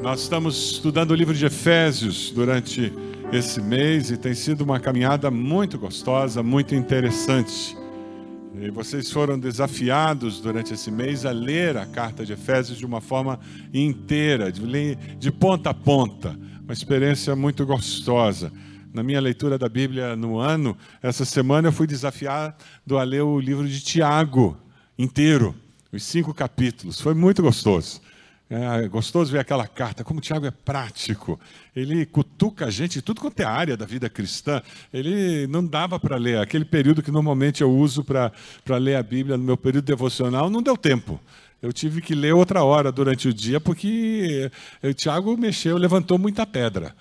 Nós estamos estudando o livro de Efésios durante esse mês e tem sido uma caminhada muito gostosa, muito interessante. E vocês foram desafiados durante esse mês a ler a carta de Efésios de uma forma inteira, de ponta a ponta. Uma experiência muito gostosa. Na minha leitura da Bíblia no ano, essa semana eu fui desafiado a ler o livro de Tiago inteiro, os 5 capítulos. Foi muito gostoso. É gostoso ver aquela carta, como o Tiago é prático. Ele cutuca a gente em tudo quanto é área da vida cristã. Ele não dava para ler. Aquele período que normalmente eu uso para ler a Bíblia no meu período devocional, não deu tempo. Eu tive que ler outra hora durante o dia, porque o Tiago levantou muita pedra.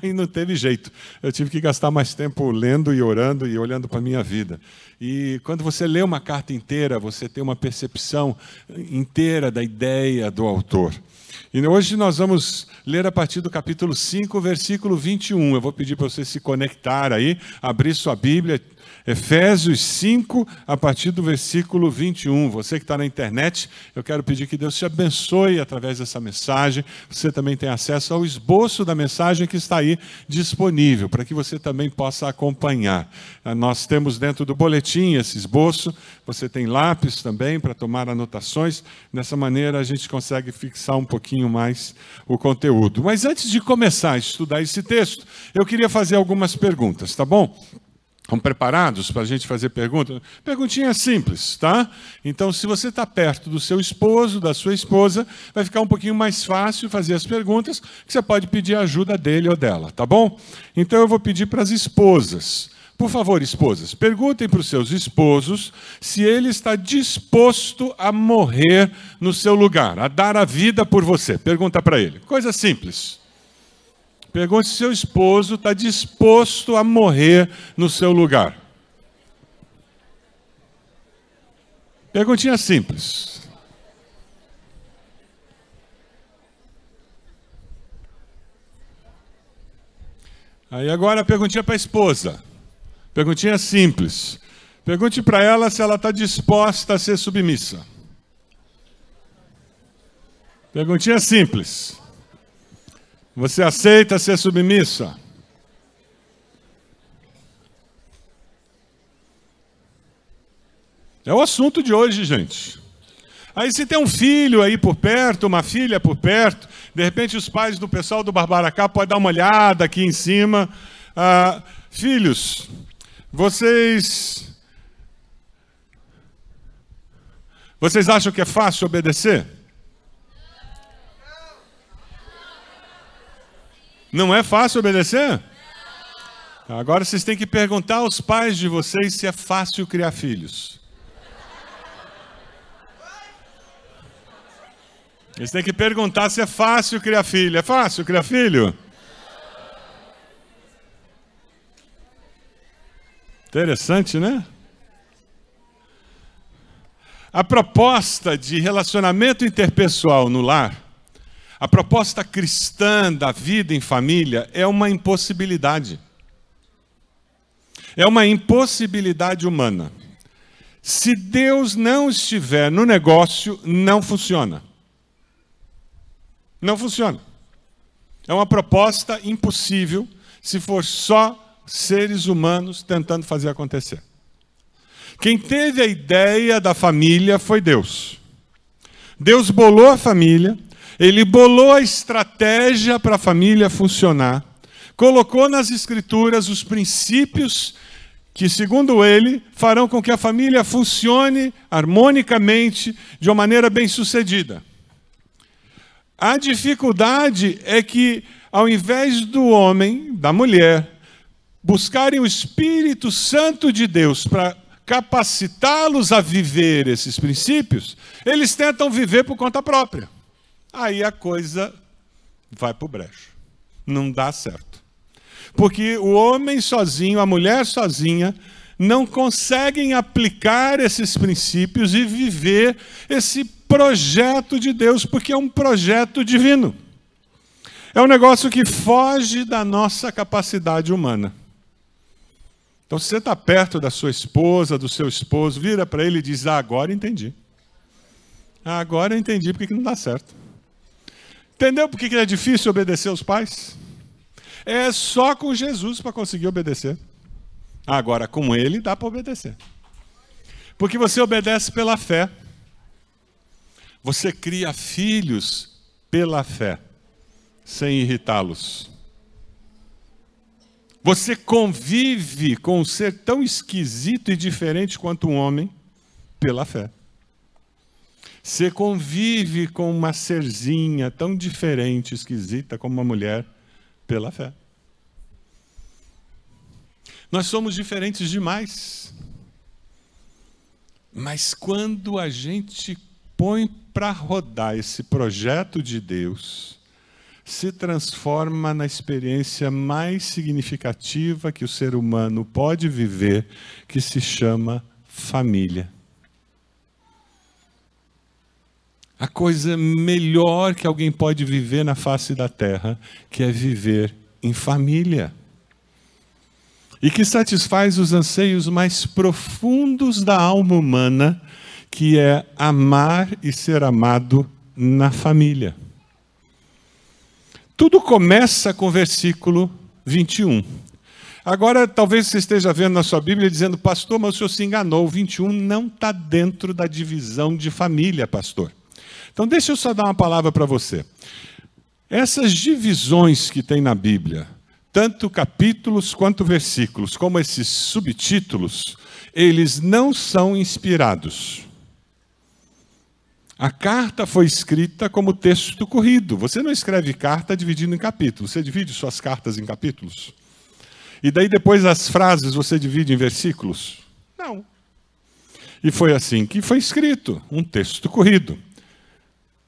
E não teve jeito. Eu tive que gastar mais tempo lendo e orando e olhando para a minha vida. E quando você lê uma carta inteira, você tem uma percepção inteira da ideia do autor. E hoje nós vamos ler a partir do capítulo 5, versículo 21. Eu vou pedir para você se conectar aí, abrir sua Bíblia, Efésios 5, a partir do versículo 21. Você que está na internet, eu quero pedir que Deus te abençoe através dessa mensagem. Você também tem acesso ao esboço da mensagem que está aí disponível, para que você também possa acompanhar. Nós temos dentro do boletim esse esboço, você tem lápis também para tomar anotações. Dessa maneira a gente consegue fixar um pouquinho mais o conteúdo. Mas antes de começar a estudar esse texto, eu queria fazer algumas perguntas, tá bom? Estão preparados para a gente fazer perguntas? Perguntinha simples, tá? Então, se você está perto do seu esposo, da sua esposa, vai ficar um pouquinho mais fácil fazer as perguntas, que você pode pedir a ajuda dele ou dela, tá bom? Então, eu vou pedir para as esposas. Por favor, esposas, perguntem para os seus esposos se ele está disposto a morrer no seu lugar, a dar a vida por você. Pergunta para ele. Coisa simples. Pergunte se seu esposo está disposto a morrer no seu lugar. Perguntinha simples. Aí agora a perguntinha para a esposa. Perguntinha simples. Pergunte para ela se ela está disposta a ser submissa. Perguntinha simples. Você aceita ser submissa? É o assunto de hoje, gente. Aí se tem um filho aí por perto, uma filha por perto, de repente os pais do pessoal do Barbaracá podem dar uma olhada aqui em cima. Filhos, vocês acham que é fácil obedecer? Não é fácil obedecer? Agora vocês têm que perguntar aos pais de vocês se é fácil criar filhos. Eles têm que perguntar se é fácil criar filho. É fácil criar filho? Interessante, né? A proposta de relacionamento interpessoal no lar, a proposta cristã da vida em família é uma impossibilidade. É uma impossibilidade humana. Se Deus não estiver no negócio, não funciona. Não funciona. É uma proposta impossível se for só seres humanos tentando fazer acontecer. Quem teve a ideia da família foi Deus. Deus bolou a família. Ele bolou a estratégia para a família funcionar, colocou nas Escrituras os princípios que, segundo ele, farão com que a família funcione harmonicamente, de uma maneira bem-sucedida. A dificuldade é que, ao invés do homem, da mulher, buscarem o Espírito Santo de Deus para capacitá-los a viver esses princípios, eles tentam viver por conta própria. Aí a coisa vai para o brejo. Não dá certo. Porque o homem sozinho, a mulher sozinha, não conseguem aplicar esses princípios e viver esse projeto de Deus, porque é um projeto divino. É um negócio que foge da nossa capacidade humana. Então, se você está perto da sua esposa, do seu esposo, vira para ele e diz: agora entendi. Agora eu entendi porque que não dá certo. Entendeu por que é difícil obedecer aos pais? É só com Jesus para conseguir obedecer. Agora, com ele dá para obedecer. Porque você obedece pela fé. Você cria filhos pela fé, sem irritá-los. Você convive com um ser tão esquisito e diferente quanto um homem pela fé. Você convive com uma serzinha tão diferente, esquisita como uma mulher pela fé. Nós somos diferentes demais. Mas quando a gente põe para rodar esse projeto de Deus, se transforma na experiência mais significativa que o ser humano pode viver, que se chama família. A coisa melhor que alguém pode viver na face da terra, que é viver em família. E que satisfaz os anseios mais profundos da alma humana, que é amar e ser amado na família. Tudo começa com o versículo 21. Agora, talvez você esteja vendo na sua Bíblia dizendo, pastor, mas o senhor se enganou, o 21 não está dentro da divisão de família, pastor. Então, deixa eu só dar uma palavra para você. Essas divisões que tem na Bíblia, tanto capítulos quanto versículos, como esses subtítulos, eles não são inspirados. A carta foi escrita como texto corrido. Você não escreve carta dividindo em capítulos. Você divide suas cartas em capítulos? E daí depois as frases você divide em versículos? Não. E foi assim que foi escrito, um texto corrido.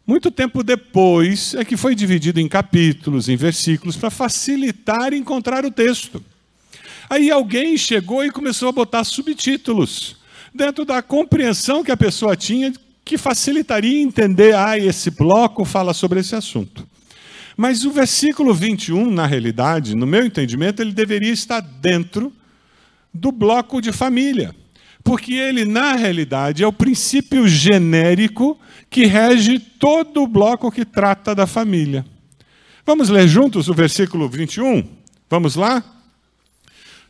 Muito tempo depois é que foi dividido em capítulos, em versículos, para facilitar encontrar o texto. Aí alguém chegou e começou a botar subtítulos, dentro da compreensão que a pessoa tinha, que facilitaria entender, esse bloco fala sobre esse assunto. Mas o versículo 21, na realidade, no meu entendimento, ele deveria estar dentro do bloco de família. Porque ele, na realidade, é o princípio genérico que rege todo o bloco que trata da família. Vamos ler juntos o versículo 21? Vamos lá?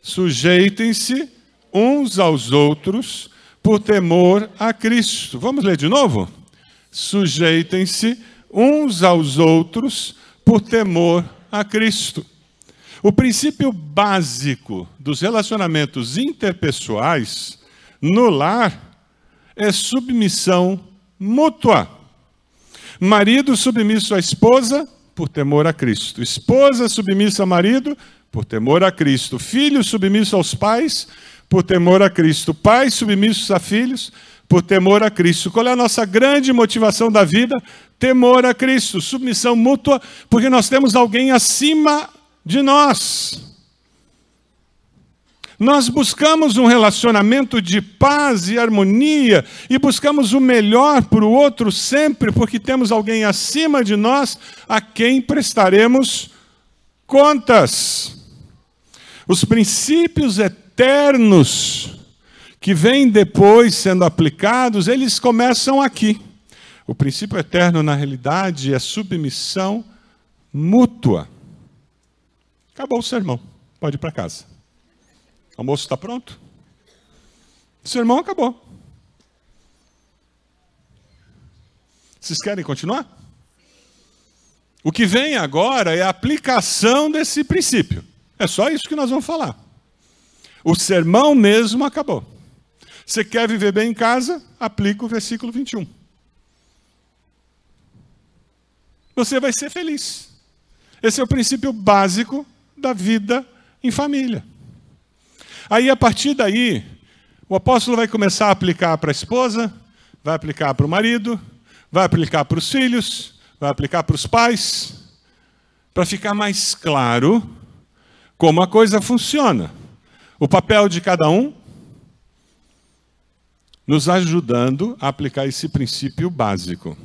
Sujeitem-se uns aos outros por temor a Cristo. Vamos ler de novo? Sujeitem-se uns aos outros por temor a Cristo. O princípio básico dos relacionamentos interpessoais no lar é submissão mútua. Marido submisso à esposa por temor a Cristo. Esposa submissa ao marido por temor a Cristo. Filho submisso aos pais por temor a Cristo. Pais submissos a filhos por temor a Cristo. Qual é a nossa grande motivação da vida? Temor a Cristo. Submissão mútua, porque nós temos alguém acima de nós. Nós buscamos um relacionamento de paz e harmonia e buscamos o melhor para o outro sempre, porque temos alguém acima de nós a quem prestaremos contas. Os princípios eternos que vêm depois sendo aplicados, eles começam aqui. O princípio eterno, na realidade, é submissão mútua. Acabou o sermão. Pode ir para casa. O almoço está pronto? O sermão acabou. Vocês querem continuar? O que vem agora é a aplicação desse princípio. É só isso que nós vamos falar. O sermão mesmo acabou. Você quer viver bem em casa? Aplica o versículo 21. Você vai ser feliz. Esse é o princípio básico da vida em família. Aí, a partir daí, o apóstolo vai começar a aplicar para a esposa, vai aplicar para o marido, vai aplicar para os filhos, vai aplicar para os pais, para ficar mais claro como a coisa funciona. O papel de cada um, nos ajudando a aplicar esse princípio básico.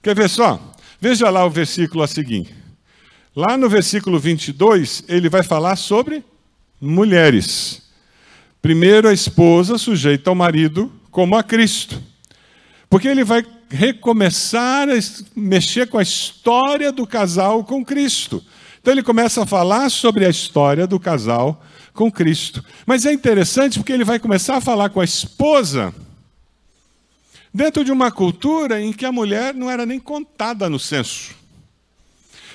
Quer ver só? Veja lá o versículo a seguir. Lá no versículo 22, ele vai falar sobre mulheres. Primeiro, a esposa sujeita ao marido como a Cristo. Porque ele vai recomeçar a mexer com a história do casal com Cristo. Então ele começa a falar sobre a história do casal com Cristo. Mas é interessante porque ele vai começar a falar com a esposa dentro de uma cultura em que a mulher não era nem contada no censo.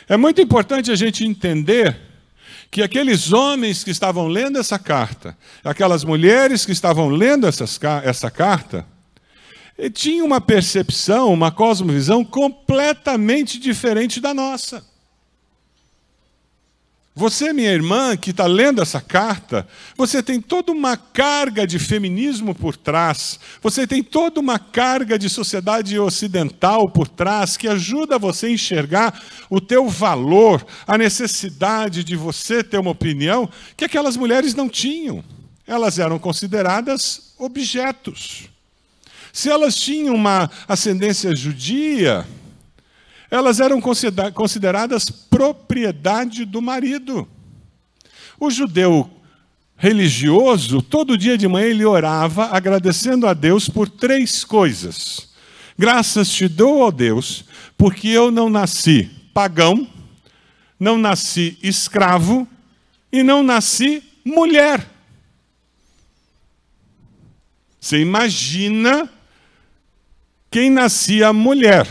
É muito importante a gente entender que aqueles homens que estavam lendo essa carta, aquelas mulheres que estavam lendo essa carta, tinham uma percepção, uma cosmovisão completamente diferente da nossa. Você, minha irmã, que está lendo essa carta, você tem toda uma carga de feminismo por trás, você tem toda uma carga de sociedade ocidental por trás, que ajuda você a enxergar o teu valor, a necessidade de você ter uma opinião que aquelas mulheres não tinham. Elas eram consideradas objetos. Se elas tinham uma ascendência judia, elas eram consideradas propriedade do marido. O judeu religioso, todo dia de manhã ele orava agradecendo a Deus por 3 coisas. Graças te dou, ó Deus, porque eu não nasci pagão, não nasci escravo e não nasci mulher. Você imagina quem nascia mulher,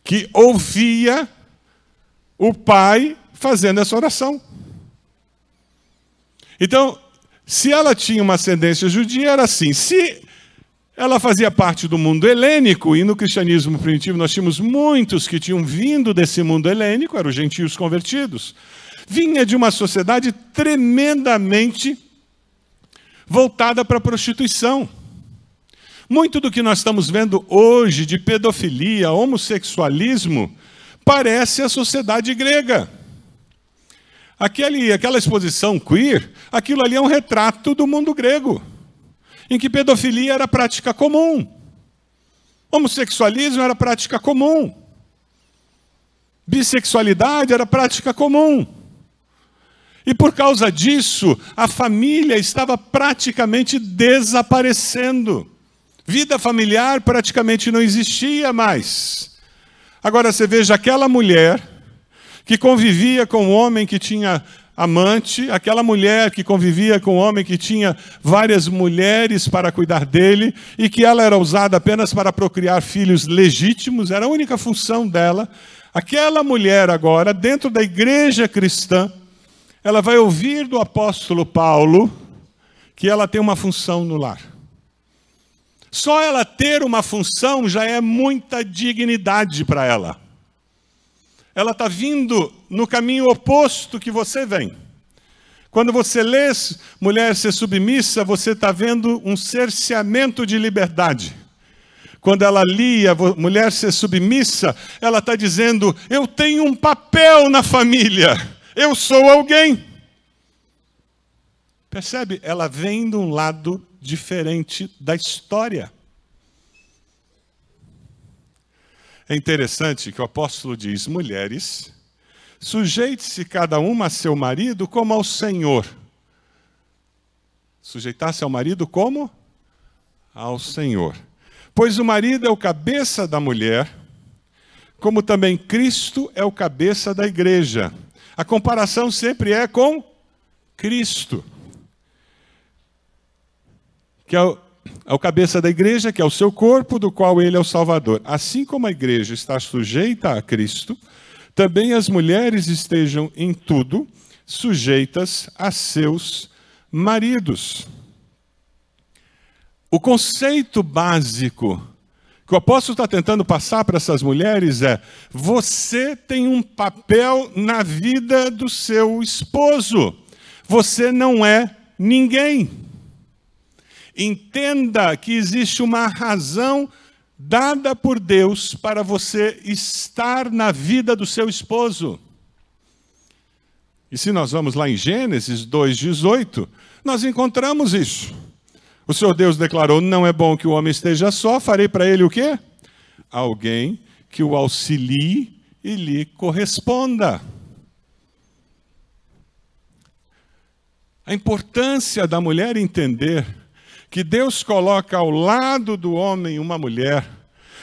que ouvia o pai fazendo essa oração. Então, se ela tinha uma ascendência judia, era assim. Se ela fazia parte do mundo helênico, e no cristianismo primitivo nós tínhamos muitos que tinham vindo desse mundo helênico, eram os gentios convertidos, vinha de uma sociedade tremendamente voltada para a prostituição. Muito do que nós estamos vendo hoje de pedofilia, homossexualismo, parece a sociedade grega. Aquela exposição queer, aquilo ali é um retrato do mundo grego, em que pedofilia era prática comum, homossexualismo era prática comum, bissexualidade era prática comum. E por causa disso, a família estava praticamente desaparecendo. Vida familiar praticamente não existia mais. Agora você veja aquela mulher que convivia com um homem que tinha amante, aquela mulher que convivia com um homem que tinha várias mulheres para cuidar dele e que ela era usada apenas para procriar filhos legítimos, era a única função dela. Aquela mulher agora, dentro da igreja cristã, ela vai ouvir do apóstolo Paulo que ela tem uma função no lar. Só ela ter uma função já é muita dignidade para ela. Ela está vindo no caminho oposto que você vem. Quando você lê mulher ser submissa, você está vendo um cerceamento de liberdade. Quando ela lia mulher ser submissa, ela está dizendo, eu tenho um papel na família, eu sou alguém. Percebe? Ela vem de um lado diferente da história. É interessante que o apóstolo diz, mulheres, sujeite-se cada uma a seu marido como ao Senhor. Sujeitar-se ao marido como? Ao Senhor. Pois o marido é o cabeça da mulher, como também Cristo é o cabeça da igreja. A comparação sempre é com Cristo, que é o cabeça da igreja, que é o seu corpo, do qual ele é o Salvador. Assim como a igreja está sujeita a Cristo, também as mulheres estejam em tudo sujeitas a seus maridos. O conceito básico que o apóstolo está tentando passar para essas mulheres é: você tem um papel na vida do seu esposo. Você não é ninguém. Entenda que existe uma razão dada por Deus para você estar na vida do seu esposo. E se nós vamos lá em Gênesis 2:18, nós encontramos isso. O Senhor Deus declarou, não é bom que o homem esteja só, farei para ele o quê? Alguém que o auxilie e lhe corresponda. A importância da mulher entender que Deus coloca ao lado do homem uma mulher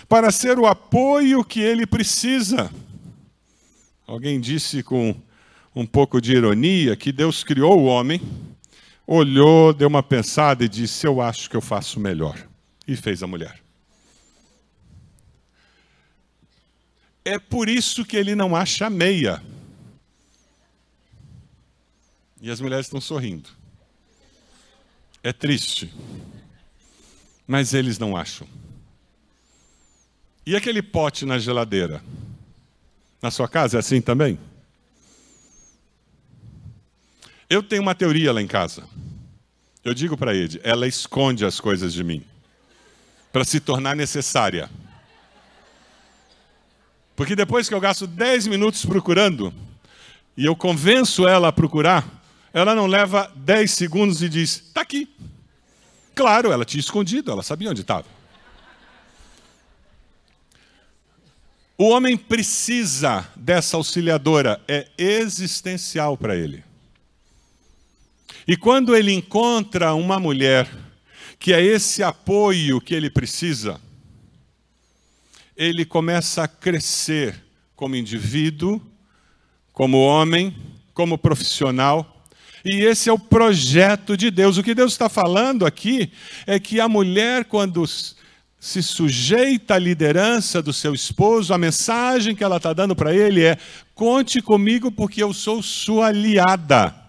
para ser o apoio que ele precisa. Alguém disse com um pouco de ironia que Deus criou o homem, olhou, deu uma pensada e disse: eu acho que eu faço melhor. E fez a mulher. É por isso que ele não acha meia. E as mulheres estão sorrindo. É triste. Mas eles não acham. E aquele pote na geladeira? Na sua casa é assim também? Eu tenho uma teoria lá em casa. Eu digo para Ed, ela esconde as coisas de mim, para se tornar necessária. Porque depois que eu gasto 10 minutos procurando, e eu convenço ela a procurar, ela não leva 10 segundos e diz: está aqui. Claro, ela tinha escondido, ela sabia onde estava. O homem precisa dessa auxiliadora, é existencial para ele. E quando ele encontra uma mulher que é esse apoio que ele precisa, ele começa a crescer como indivíduo, como homem, como profissional. E esse é o projeto de Deus. O que Deus está falando aqui é que a mulher, quando se sujeita à liderança do seu esposo, a mensagem que ela está dando para ele é: conte comigo porque eu sou sua aliada.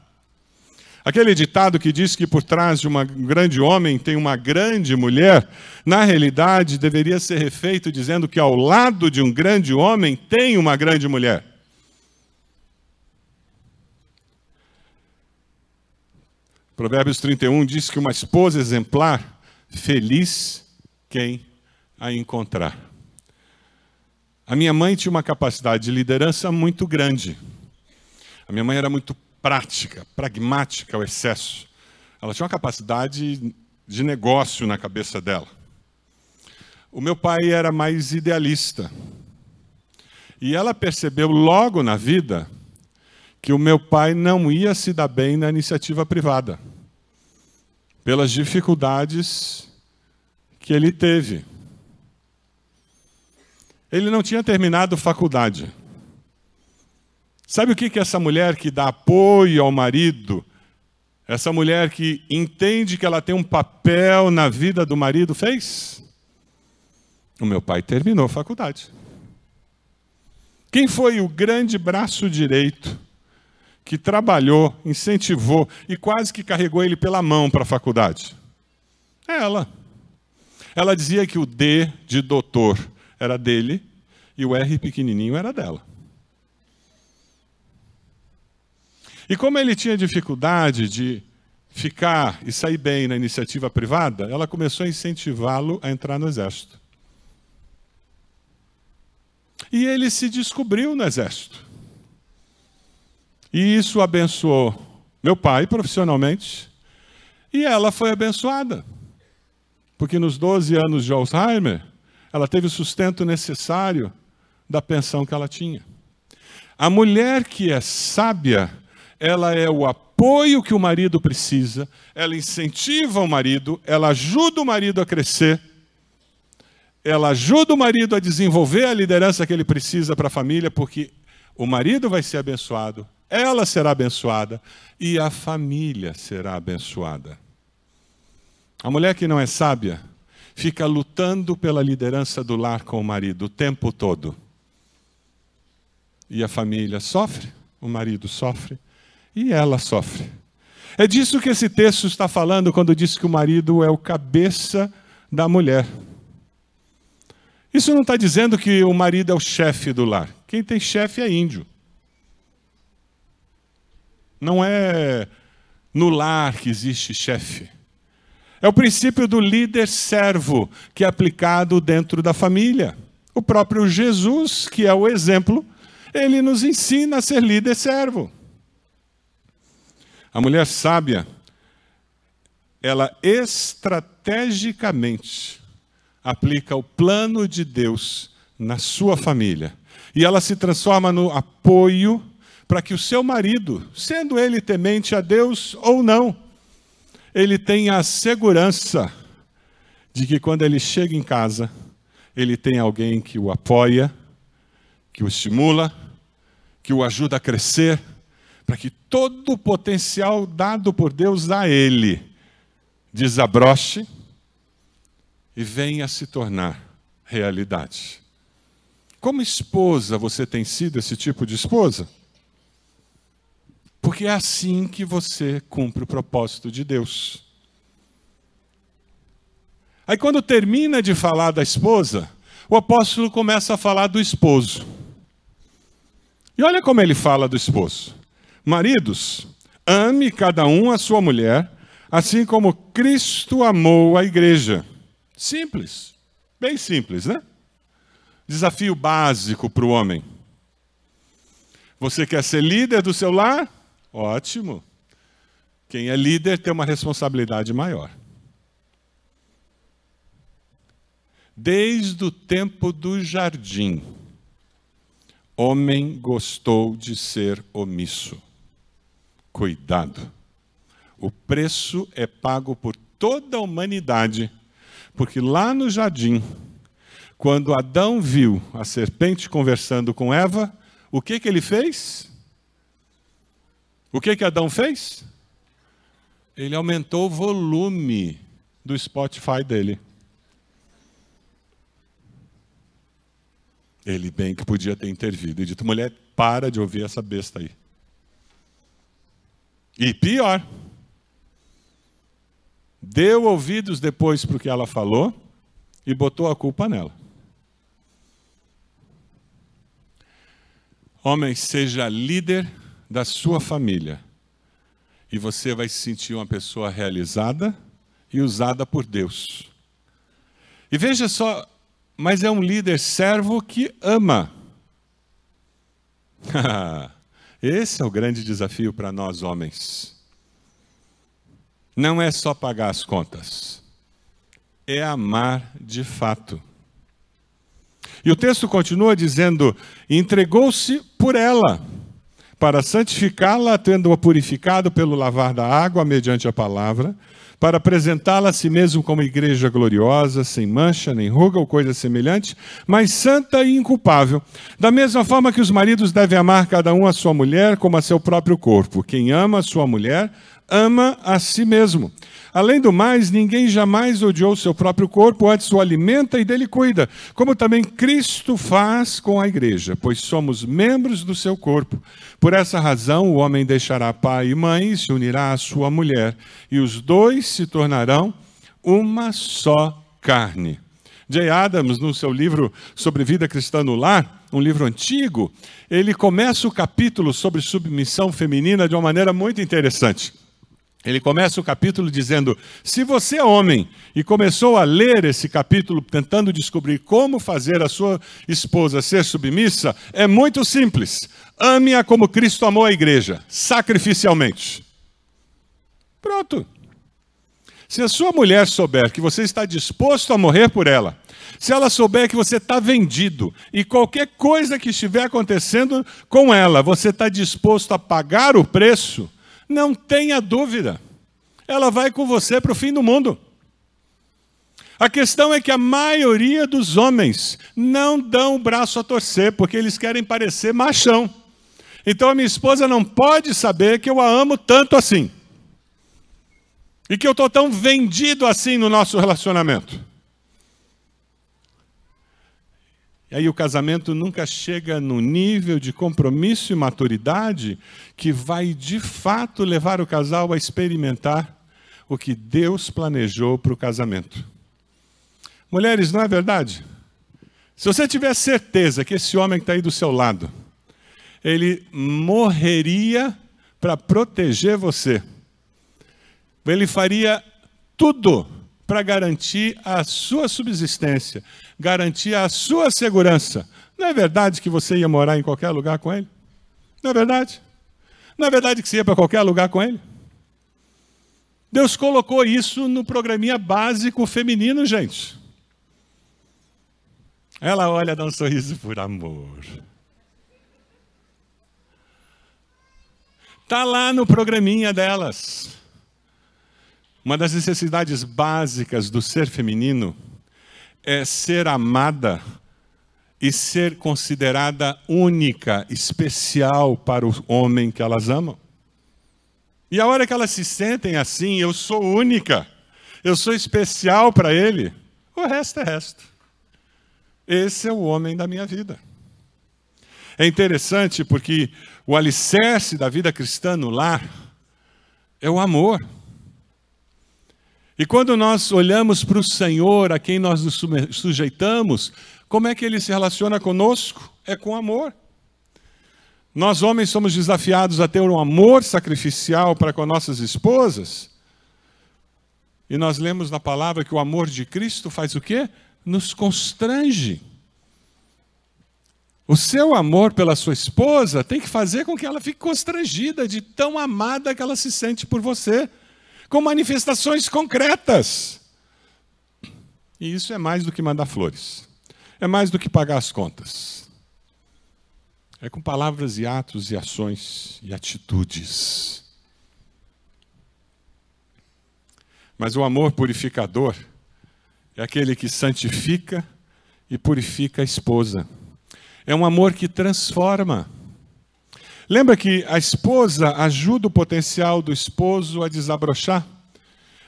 Aquele ditado que diz que por trás de um grande homem tem uma grande mulher, na realidade deveria ser refeito dizendo que ao lado de um grande homem tem uma grande mulher. Provérbios 31 diz que uma esposa exemplar, feliz quem a encontrar. A minha mãe tinha uma capacidade de liderança muito grande. A minha mãe era muito prática, pragmática ao excesso. Ela tinha uma capacidade de negócio na cabeça dela. O meu pai era mais idealista. E ela percebeu logo na vida que o meu pai não ia se dar bem na iniciativa privada, pelas dificuldades que ele teve. Ele não tinha terminado faculdade. Sabe o que essa mulher que dá apoio ao marido, essa mulher que entende que ela tem um papel na vida do marido, fez? O meu pai terminou faculdade. Quem foi o grande braço direito que trabalhou, incentivou e quase que carregou ele pela mão para a faculdade? É ela. Ela dizia que o D de doutor era dele e o R pequenininho era dela. E como ele tinha dificuldade de ficar e sair bem na iniciativa privada, ela começou a incentivá-lo a entrar no exército. E ele se descobriu no exército. E isso abençoou meu pai profissionalmente, e ela foi abençoada. Porque nos 12 anos de Alzheimer, ela teve o sustento necessário da pensão que ela tinha. A mulher que é sábia, ela é o apoio que o marido precisa, ela incentiva o marido, ela ajuda o marido a crescer, ela ajuda o marido a desenvolver a liderança que ele precisa para a família, porque o marido vai ser abençoado, ela será abençoada e a família será abençoada. A mulher que não é sábia fica lutando pela liderança do lar com o marido o tempo todo. E a família sofre, o marido sofre e ela sofre. É disso que esse texto está falando quando diz que o marido é o cabeça da mulher. Isso não está dizendo que o marido é o chefe do lar. Quem tem chefe é índio. Não é no lar que existe chefe. É o princípio do líder-servo que é aplicado dentro da família. O próprio Jesus, que é o exemplo, ele nos ensina a ser líder-servo. A mulher sábia, ela estrategicamente aplica o plano de Deus na sua família. E ela se transforma no apoio para que o seu marido, sendo ele temente a Deus ou não, ele tem a segurança de que quando ele chega em casa, ele tem alguém que o apoia, que o estimula, que o ajuda a crescer, para que todo o potencial dado por Deus a ele desabroche e venha a se tornar realidade. Como esposa, você tem sido esse tipo de esposa? Porque é assim que você cumpre o propósito de Deus. Aí quando termina de falar da esposa, o apóstolo começa a falar do esposo. E olha como ele fala do esposo. Maridos, ame cada um a sua mulher, assim como Cristo amou a igreja. Simples, bem simples, né? Desafio básico para o homem. Você quer ser líder do seu lar? Ótimo. Quem é líder tem uma responsabilidade maior. Desde o tempo do jardim, homem gostou de ser omisso. Cuidado. O preço é pago por toda a humanidade, porque lá no jardim, quando Adão viu a serpente conversando com Eva, o que ele fez? O que Adão fez? Ele aumentou o volume do Spotify dele. Ele bem que podia ter intervido e dito, mulher, para de ouvir essa besta aí. E pior, deu ouvidos depois para o que ela falou e botou a culpa nela. Homem, seja líder da sua família e você vai se sentir uma pessoa realizada e usada por Deus. E veja só, mas é um líder servo que ama. Esse é o grande desafio para nós homens. Não é só pagar as contas, é amar de fato. E o texto continua dizendo, entregou-se por ela, para santificá-la, tendo-a purificado pelo lavar da água, mediante a palavra, para apresentá-la a si mesmo como igreja gloriosa, sem mancha, nem ruga ou coisa semelhante, mas santa e inculpável. Da mesma forma que os maridos devem amar cada um a sua mulher como a seu próprio corpo. Quem ama a sua mulher, ama a si mesmo. Além do mais, ninguém jamais odiou seu próprio corpo, antes o alimenta e dele cuida, como também Cristo faz com a igreja, pois somos membros do seu corpo. Por essa razão, o homem deixará pai e mãe e se unirá à sua mulher, e os dois se tornarão uma só carne. J. Adams, no seu livro sobre vida cristã no lar, um livro antigo, ele começa o capítulo sobre submissão feminina de uma maneira muito interessante. Ele começa o capítulo dizendo, se você é homem e começou a ler esse capítulo tentando descobrir como fazer a sua esposa ser submissa, é muito simples. Ame-a como Cristo amou a igreja, sacrificialmente. Pronto. Se a sua mulher souber que você está disposto a morrer por ela, se ela souber que você está vendido e qualquer coisa que estiver acontecendo com ela, você está disposto a pagar o preço, não tenha dúvida, ela vai com você para o fim do mundo. A questão é que a maioria dos homens não dão o braço a torcer, porque eles querem parecer machão. Então a minha esposa não pode saber que eu a amo tanto assim. E que eu estou tão vendido assim no nosso relacionamento. E aí o casamento nunca chega no nível de compromisso e maturidade que vai de fato levar o casal a experimentar o que Deus planejou para o casamento. Mulheres, não é verdade? Se você tiver certeza que esse homem que está aí do seu lado, ele morreria para proteger você, ele faria tudo para garantir a sua subsistência, garantir a sua segurança. Não é verdade que você ia morar em qualquer lugar com ele? Não é verdade? Não é verdade que você ia para qualquer lugar com ele? Deus colocou isso no programinha básico feminino, gente. Ela olha, dá um sorriso por amor. Está lá no programinha delas. Uma das necessidades básicas do ser feminino é ser amada e ser considerada única, especial para o homem que elas amam. E a hora que elas se sentem assim, eu sou única, eu sou especial para ele, o resto é resto. Esse é o homem da minha vida. É interessante porque o alicerce da vida cristã no lar é o amor. E quando nós olhamos para o Senhor, a quem nós nos sujeitamos, como é que Ele se relaciona conosco? É com amor. Nós homens somos desafiados a ter um amor sacrificial para com nossas esposas. E nós lemos na palavra que o amor de Cristo faz o quê? Nos constrange. O seu amor pela sua esposa tem que fazer com que ela fique constrangida de tão amada que ela se sente por você, com manifestações concretas. E isso é mais do que mandar flores. É mais do que pagar as contas. É com palavras e atos e ações e atitudes. Mas o amor purificador é aquele que santifica e purifica a esposa. É um amor que transforma. Lembra que a esposa ajuda o potencial do esposo a desabrochar?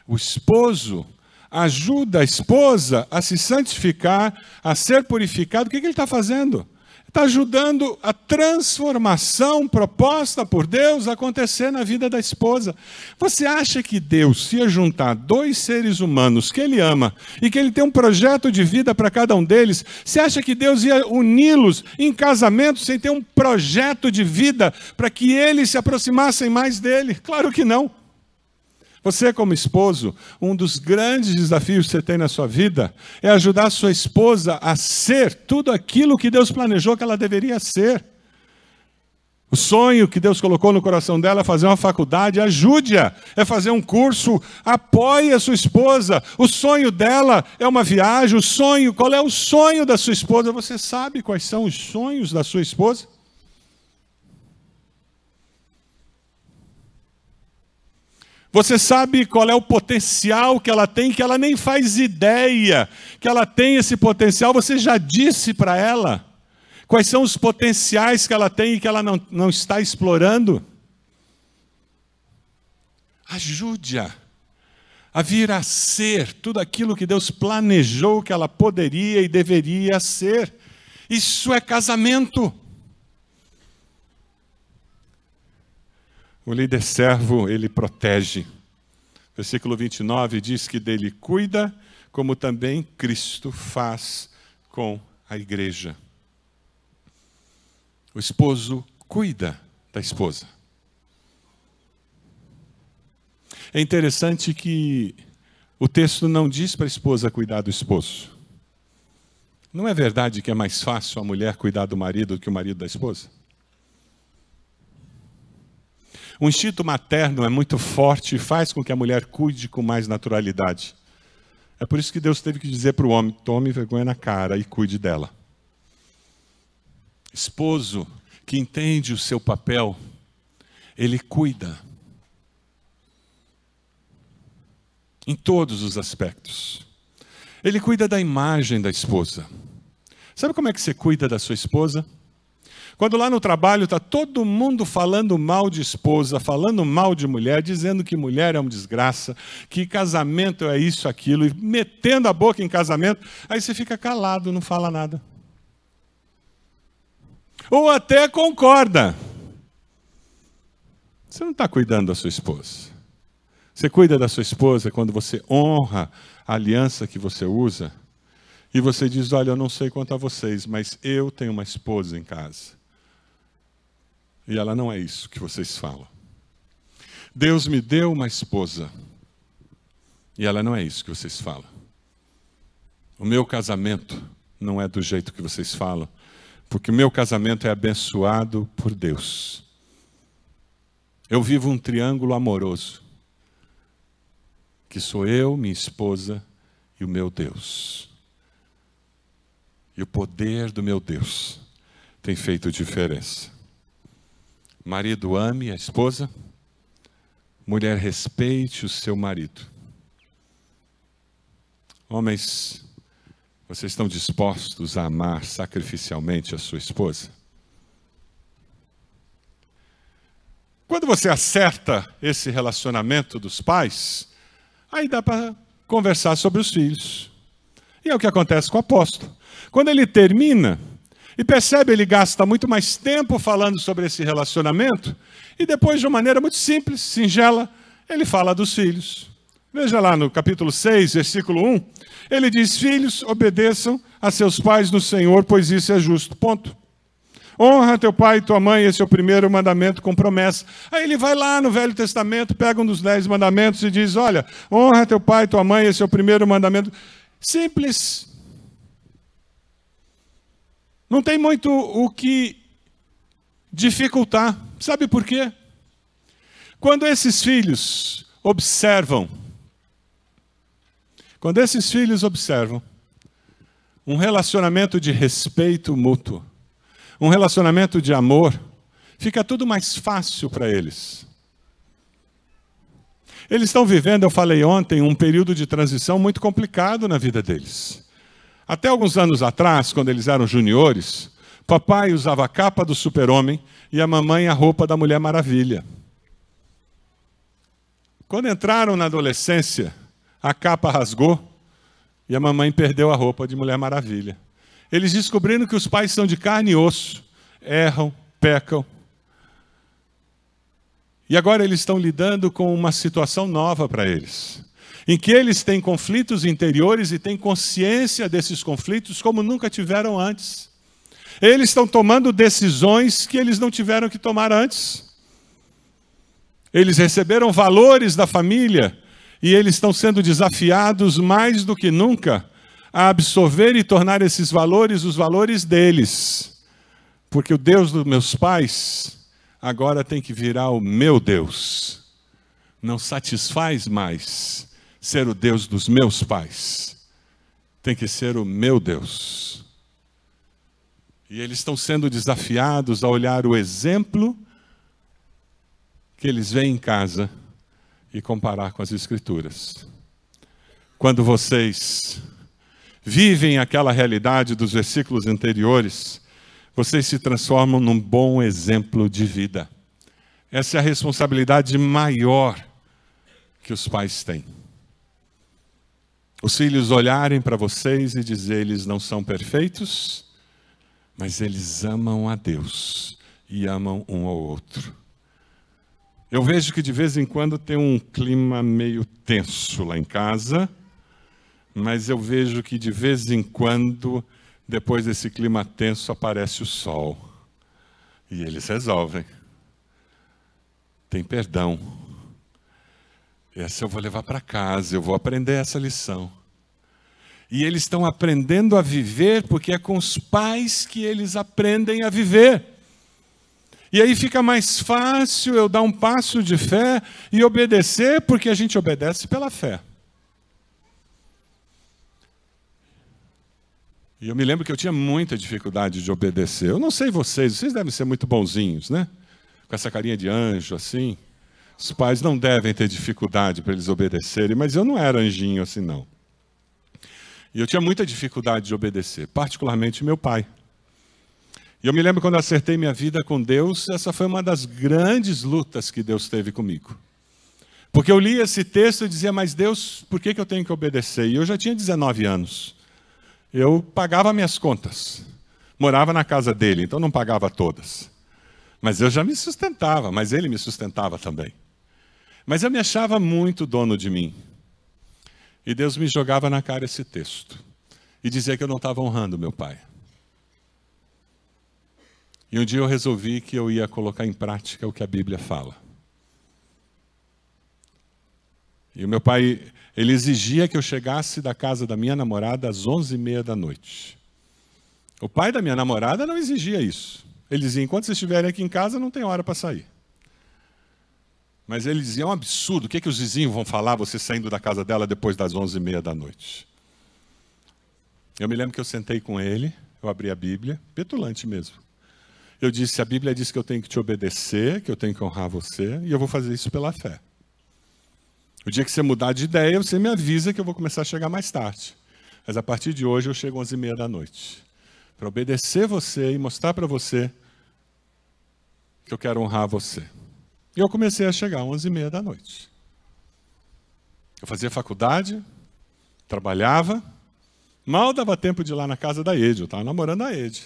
O esposo ajuda a esposa a se santificar, a ser purificado. O que ele está fazendo? Está ajudando a transformação proposta por Deus a acontecer na vida da esposa. Você acha que Deus ia juntar dois seres humanos que Ele ama e que Ele tem um projeto de vida para cada um deles? Você acha que Deus ia uni-los em casamento sem ter um projeto de vida para que eles se aproximassem mais dele? Claro que não. Você, como esposo, um dos grandes desafios que você tem na sua vida é ajudar a sua esposa a ser tudo aquilo que Deus planejou que ela deveria ser. O sonho que Deus colocou no coração dela é fazer uma faculdade, ajude-a. É fazer um curso, apoie a sua esposa. O sonho dela é uma viagem, qual é o sonho da sua esposa? Você sabe quais são os sonhos da sua esposa? Você sabe qual é o potencial que ela tem, que ela nem faz ideia que ela tem esse potencial. Você já disse para ela quais são os potenciais que ela tem e que ela não está explorando? Ajude-a a vir a ser tudo aquilo que Deus planejou que ela poderia e deveria ser. Isso é casamento. O líder servo, ele protege. Versículo 29 diz que dele cuida, como também Cristo faz com a igreja. O esposo cuida da esposa. É interessante que o texto não diz para a esposa cuidar do esposo. Não é verdade que é mais fácil a mulher cuidar do marido do que o marido da esposa? O instinto materno é muito forte e faz com que a mulher cuide com mais naturalidade. É por isso que Deus teve que dizer para o homem, tome vergonha na cara e cuide dela. Esposo que entende o seu papel, ele cuida. Em todos os aspectos. Ele cuida da imagem da esposa. Sabe como é que você cuida da sua esposa? Quando lá no trabalho está todo mundo falando mal de esposa, falando mal de mulher, dizendo que mulher é uma desgraça, que casamento é isso, aquilo, e metendo a boca em casamento, aí você fica calado, não fala nada. Ou até concorda. Você não está cuidando da sua esposa. Você cuida da sua esposa quando você honra a aliança que você usa, e você diz, olha, eu não sei quanto a vocês, mas eu tenho uma esposa em casa. E ela não é isso que vocês falam. Deus me deu uma esposa. E ela não é isso que vocês falam. O meu casamento não é do jeito que vocês falam. Porque o meu casamento é abençoado por Deus. Eu vivo um triângulo amoroso. Que sou eu, minha esposa e o meu Deus. E o poder do meu Deus tem feito diferença. Marido, ame a esposa. Mulher, respeite o seu marido. Homens, vocês estão dispostos a amar sacrificialmente a sua esposa? Quando você acerta esse relacionamento dos pais, aí dá para conversar sobre os filhos. E é o que acontece com o apóstolo. Quando ele termina, e percebe, ele gasta muito mais tempo falando sobre esse relacionamento, e depois, de uma maneira muito simples, singela, ele fala dos filhos. Veja lá no capítulo 6, versículo 1, ele diz: filhos, obedeçam a seus pais no Senhor, pois isso é justo. Ponto. Honra teu pai e tua mãe, esse é o primeiro mandamento com promessa. Aí ele vai lá no Velho Testamento, pega um dos 10 mandamentos e diz: olha, honra teu pai e tua mãe, esse é o primeiro mandamento. Simples. Não tem muito o que dificultar. Sabe por quê? Quando esses filhos observam um relacionamento de respeito mútuo, um relacionamento de amor, fica tudo mais fácil para eles. Eles estão vivendo, eu falei ontem, um período de transição muito complicado na vida deles. Até alguns anos atrás, quando eles eram juniores, papai usava a capa do Super-Homem e a mamãe a roupa da Mulher Maravilha. Quando entraram na adolescência, a capa rasgou e a mamãe perdeu a roupa de Mulher Maravilha. Eles descobriram que os pais são de carne e osso, erram, pecam. E agora eles estão lidando com uma situação nova para eles, em que eles têm conflitos interiores e têm consciência desses conflitos como nunca tiveram antes. Eles estão tomando decisões que eles não tiveram que tomar antes. Eles receberam valores da família e eles estão sendo desafiados mais do que nunca a absorver e tornar esses valores os valores deles. Porque o Deus dos meus pais agora tem que virar o meu Deus. Não satisfaz mais ser o Deus dos meus pais. Tem que ser o meu Deus. E eles estão sendo desafiados a olhar o exemplo que eles veem em casa e comparar com as Escrituras. Quando vocês vivem aquela realidade dos versículos anteriores, vocês se transformam num bom exemplo de vida. Essa é a responsabilidade maior que os pais têm. Os filhos olharem para vocês e dizer: eles não são perfeitos, mas eles amam a Deus e amam um ao outro. Eu vejo que de vez em quando tem um clima meio tenso lá em casa, mas eu vejo que de vez em quando, depois desse clima tenso, aparece o sol. E eles resolvem. Tem perdão. Essa eu vou levar para casa, eu vou aprender essa lição. E eles estão aprendendo a viver porque é com os pais que eles aprendem a viver. E aí fica mais fácil eu dar um passo de fé e obedecer, porque a gente obedece pela fé. E eu me lembro que eu tinha muita dificuldade de obedecer. Eu não sei vocês devem ser muito bonzinhos, né? Com essa carinha de anjo assim. Os pais não devem ter dificuldade para eles obedecerem, mas eu não era anjinho assim não. E eu tinha muita dificuldade de obedecer, particularmente meu pai. E eu me lembro quando eu acertei minha vida com Deus, essa foi uma das grandes lutas que Deus teve comigo. Porque eu li esse texto e dizia: mas Deus, por que eu tenho que obedecer? E eu já tinha 19 anos. Eu pagava minhas contas. Morava na casa dele, então não pagava todas. Mas eu já me sustentava, mas ele me sustentava também. Mas eu me achava muito dono de mim. E Deus me jogava na cara esse texto. E dizia que eu não estava honrando meu pai. E um dia eu resolvi que eu ia colocar em prática o que a Bíblia fala. E o meu pai, ele exigia que eu chegasse da casa da minha namorada às 11h30 da noite. O pai da minha namorada não exigia isso. Ele dizia: enquanto vocês estiverem aqui em casa, não tem hora para sair. Mas ele dizia: é um absurdo, o que os vizinhos vão falar você saindo da casa dela depois das 11h30 da noite? Eu me lembro que eu sentei com ele, eu abri a Bíblia, petulante mesmo. Eu disse: a Bíblia diz que eu tenho que te obedecer, que eu tenho que honrar você, e eu vou fazer isso pela fé. O dia que você mudar de ideia, você me avisa que eu vou começar a chegar mais tarde. Mas a partir de hoje eu chego às 11h30 da noite. Para obedecer você e mostrar para você que eu quero honrar você. E eu comecei a chegar às 11h30 da noite. Eu fazia faculdade, trabalhava, mal dava tempo de ir lá na casa da Ede. Eu estava namorando a Ede.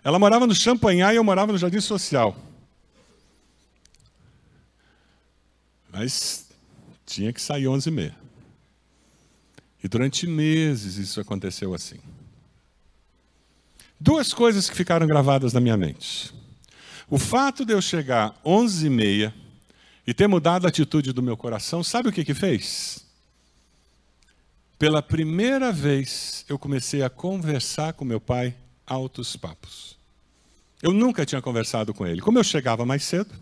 Ela morava no Champanhar e eu morava no Jardim Social. Mas tinha que sair 11h30. E durante meses isso aconteceu assim. Duas coisas que ficaram gravadas na minha mente. O fato de eu chegar 11h30 e ter mudado a atitude do meu coração, sabe o que fez? Pela primeira vez eu comecei a conversar com meu pai altos papos. Eu nunca tinha conversado com ele. Como eu chegava mais cedo,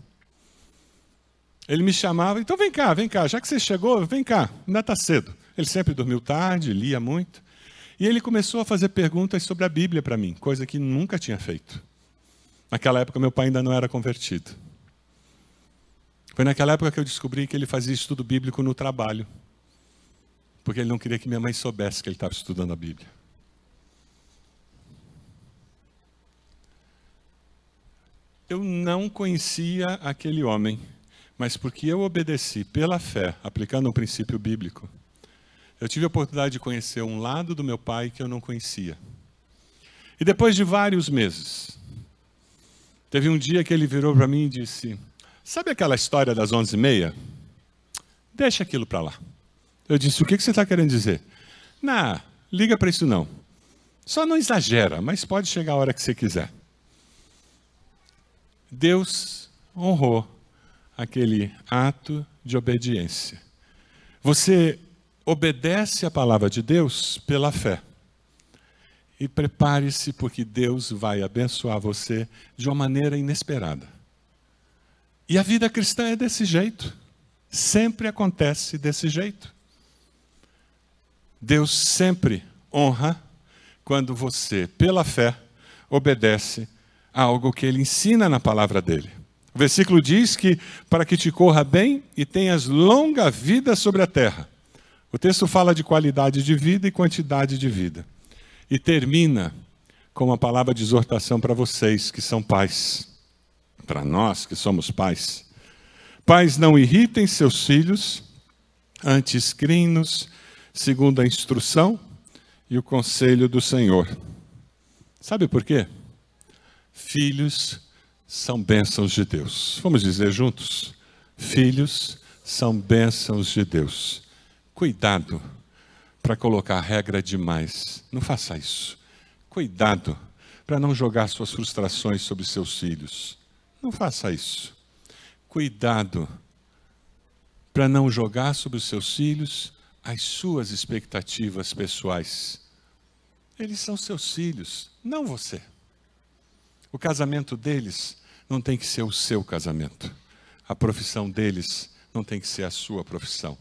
ele me chamava, então vem cá, já que você chegou, vem cá, ainda está cedo. Ele sempre dormiu tarde, lia muito. E ele começou a fazer perguntas sobre a Bíblia para mim, coisa que nunca tinha feito. Naquela época, meu pai ainda não era convertido. Foi naquela época que eu descobri que ele fazia estudo bíblico no trabalho, porque ele não queria que minha mãe soubesse que ele estava estudando a Bíblia. Eu não conhecia aquele homem, mas porque eu obedeci pela fé, aplicando um princípio bíblico, eu tive a oportunidade de conhecer um lado do meu pai que eu não conhecia. E depois de vários meses, teve um dia que ele virou para mim e disse: sabe aquela história das 11h30? Deixa aquilo para lá. Eu disse: o que você está querendo dizer? Não, liga para isso não. Só não exagera, mas pode chegar a hora que você quiser. Deus honrou aquele ato de obediência. Você obedece a palavra de Deus pela fé. E prepare-se, porque Deus vai abençoar você de uma maneira inesperada. E a vida cristã é desse jeito. Sempre acontece desse jeito. Deus sempre honra quando você, pela fé, obedece a algo que Ele ensina na palavra dEle. O versículo diz que para que te corra bem e tenhas longa vida sobre a terra. O texto fala de qualidade de vida e quantidade de vida. E termina com uma palavra de exortação para vocês que são pais. Para nós que somos pais. Pais, não irritem seus filhos, antes criem-nos segundo a instrução e o conselho do Senhor. Sabe por quê? Filhos são bênçãos de Deus. Vamos dizer juntos? Filhos são bênçãos de Deus. Cuidado para colocar regra demais. Não faça isso. Cuidado para não jogar suas frustrações sobre seus filhos. Não faça isso. Cuidado para não jogar sobre os seus filhos as suas expectativas pessoais. Eles são seus filhos, não você. O casamento deles não tem que ser o seu casamento. A profissão deles não tem que ser a sua profissão.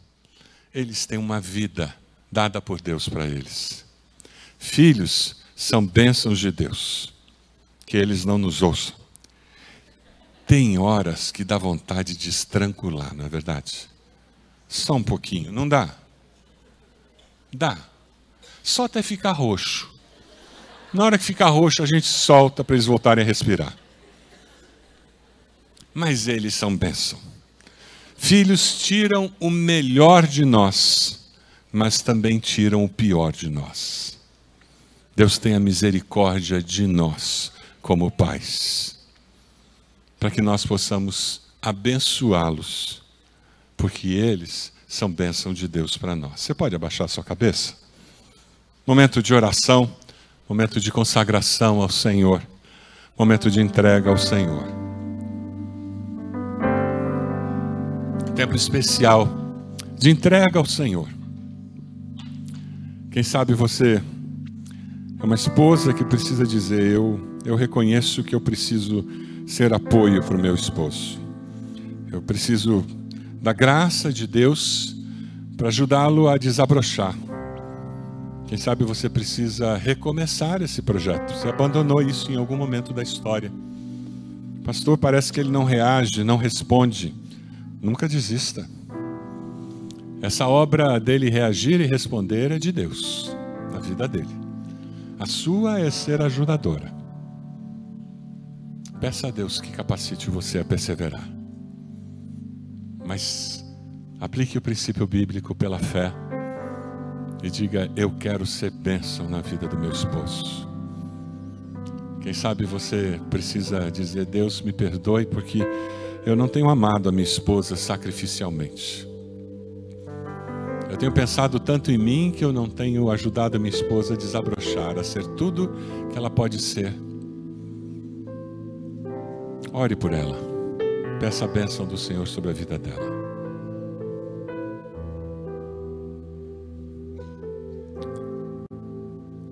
Eles têm uma vida dada por Deus para eles. Filhos são bênçãos de Deus. Que eles não nos ouçam. Tem horas que dá vontade de estrangular, não é verdade? Só um pouquinho, não dá? Dá. Só até ficar roxo. Na hora que ficar roxo, a gente solta para eles voltarem a respirar. Mas eles são bênção. Filhos tiram o melhor de nós, mas também tiram o pior de nós. Deus tenha misericórdia de nós como pais, para que nós possamos abençoá-los, porque eles são bênção de Deus para nós. Você pode abaixar sua cabeça? Momento de oração, momento de consagração ao Senhor, momento de entrega ao Senhor. Tempo especial de entrega ao Senhor. Quem sabe você é uma esposa que precisa dizer: eu reconheço que eu preciso ser apoio para o meu esposo. Eu preciso da graça de Deus para ajudá-lo a desabrochar. Quem sabe você precisa recomeçar esse projeto. Você abandonou isso em algum momento da história. Pastor, parece que ele não reage, não responde. Nunca desista. Essa obra dele reagir e responder é de Deus. vida dele. A sua é ser ajudadora. Peça a Deus que capacite você a perseverar. Mas aplique o princípio bíblico pela fé e diga: eu quero ser bênção na vida do meu esposo. Quem sabe você precisa dizer: Deus, me perdoe porque eu não tenho amado a minha esposa sacrificialmente. Eu tenho pensado tanto em mim que eu não tenho ajudado a minha esposa a desabrochar, a ser tudo que ela pode ser. Ore por ela. Peça a bênção do Senhor sobre a vida dela.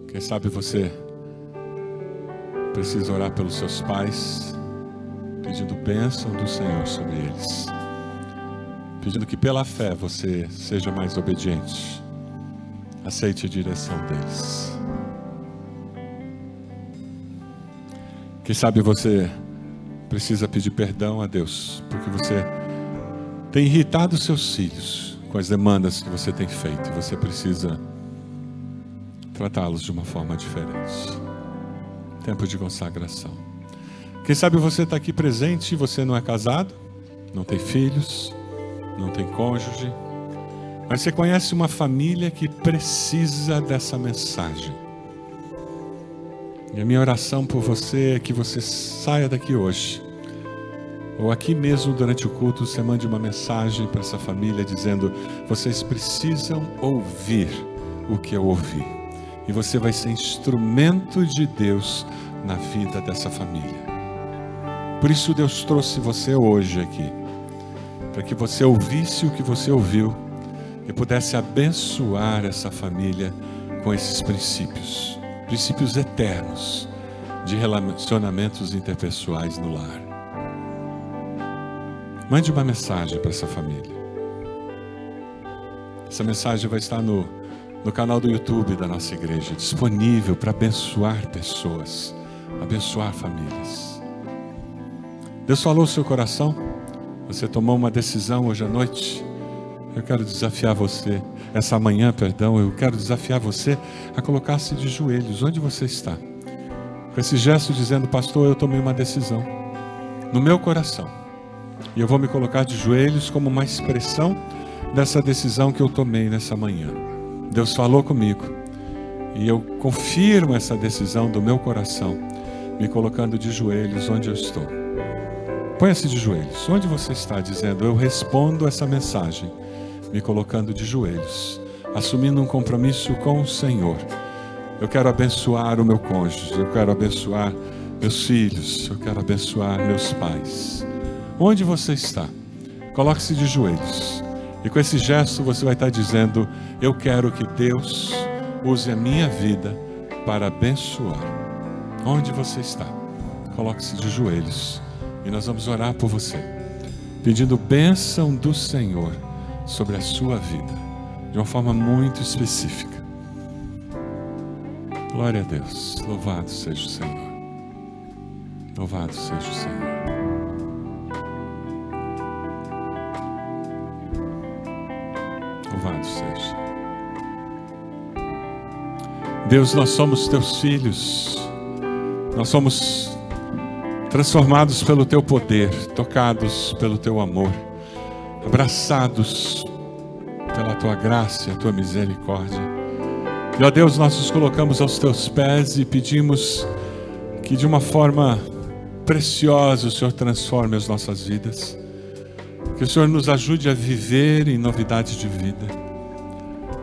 Quem sabe você precisa orar pelos seus pais, pedindo bênção do Senhor sobre eles, pedindo que pela fé você seja mais obediente, aceite a direção deles. Quem sabe você precisa pedir perdão a Deus, porque você tem irritado seus filhos com as demandas que você tem feito, e você precisa tratá-los de uma forma diferente. Tempo de consagração. Quem sabe você está aqui presente e você não é casado, não tem filhos, não tem cônjuge, mas você conhece uma família que precisa dessa mensagem. E a minha oração por você é que você saia daqui hoje, ou aqui mesmo durante o culto, você mande uma mensagem para essa família dizendo: vocês precisam ouvir o que eu ouvi. E você vai ser instrumento de Deus na vida dessa família. Por isso Deus trouxe você hoje aqui, para que você ouvisse o que você ouviu e pudesse abençoar essa família com esses princípios, princípios eternos de relacionamentos interpessoais no lar. Mande uma mensagem para essa família. Essa mensagem vai estar no canal do YouTube da nossa igreja, disponível para abençoar pessoas, abençoar famílias. Deus falou o seu coração? Você tomou uma decisão hoje à noite? Eu quero desafiar você, essa manhã, eu quero desafiar você a colocar-se de joelhos, onde você está. Com esse gesto dizendo: pastor, eu tomei uma decisão no meu coração, e eu vou me colocar de joelhos como uma expressão dessa decisão que eu tomei nessa manhã. Deus falou comigo e eu confirmo essa decisão do meu coração, me colocando de joelhos onde eu estou. Ponha-se de joelhos, onde você está, dizendo: eu respondo essa mensagem, me colocando de joelhos, assumindo um compromisso com o Senhor. Eu quero abençoar o meu cônjuge, eu quero abençoar meus filhos, eu quero abençoar meus pais. Onde você está, coloque-se de joelhos. E com esse gesto você vai estar dizendo: eu quero que Deus use a minha vida para abençoar. Onde você está, coloque-se de joelhos e nós vamos orar por você, pedindo bênção do Senhor sobre a sua vida, de uma forma muito específica. Glória a Deus, louvado seja o Senhor, louvado seja o Senhor. Louvado seja. Deus, nós somos teus filhos, nós somos transformados pelo teu poder, tocados pelo teu amor, abraçados pela tua graça e a tua misericórdia. E ó Deus, nós nos colocamos aos teus pés e pedimos que de uma forma preciosa o Senhor transforme as nossas vidas. Que o Senhor nos ajude a viver em novidade de vida.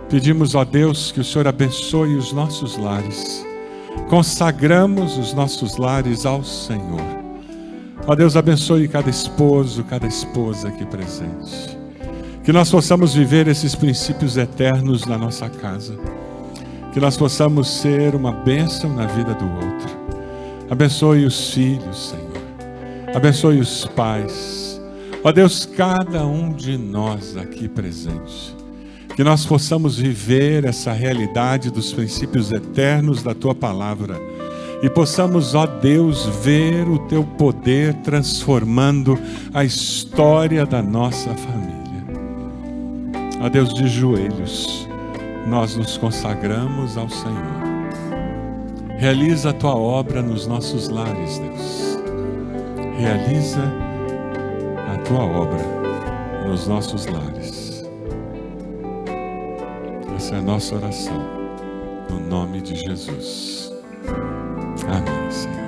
Pedimos, ó Deus, que o Senhor abençoe os nossos lares. Consagramos os nossos lares ao Senhor. Ó Deus, abençoe cada esposo, cada esposa aqui presente. Que nós possamos viver esses princípios eternos na nossa casa. Que nós possamos ser uma bênção na vida do outro. Abençoe os filhos, Senhor. Abençoe os pais. Ó Deus, cada um de nós aqui presente, que nós possamos viver essa realidade dos princípios eternos da Tua Palavra e possamos, ó Deus, ver o Teu poder transformando a história da nossa família. Ó Deus, de joelhos, nós nos consagramos ao Senhor. Realiza a tua obra nos nossos lares, Deus. Realiza a tua obra nos nossos lares. Essa é a nossa oração, no nome de Jesus. Amém, Senhor.